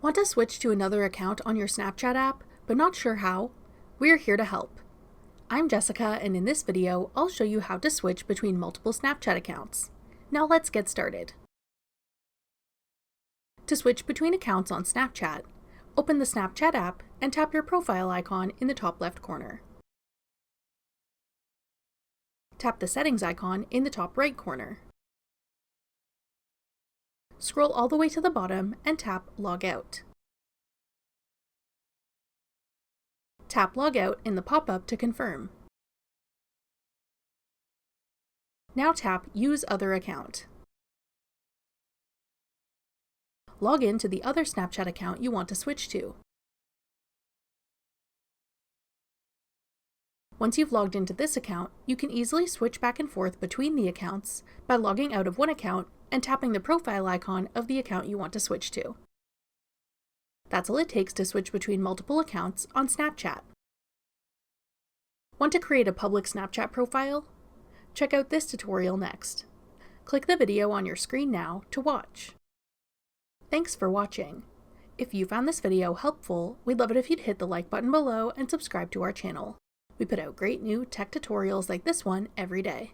Want to switch to another account on your Snapchat app, but not sure how? We're here to help. I'm Jessica, and in this video, I'll show you how to switch between multiple Snapchat accounts. Now let's get started. To switch between accounts on Snapchat, open the Snapchat app and tap your profile icon in the top left corner. Tap the settings icon in the top right corner. Scroll all the way to the bottom and tap Log Out. Tap Log Out in the pop-up to confirm. Now tap Use Other Account. Log in to the other Snapchat account you want to switch to. Once you've logged into this account, you can easily switch back and forth between the accounts by logging out of one account and tapping the profile icon of the account you want to switch to. That's all it takes to switch between multiple accounts on Snapchat. Want to create a public Snapchat profile? Check out this tutorial next. Click the video on your screen now to watch. Thanks for watching. If you found this video helpful, we'd love it if you'd hit the like button below and subscribe to our channel. We put out great new tech tutorials like this one every day.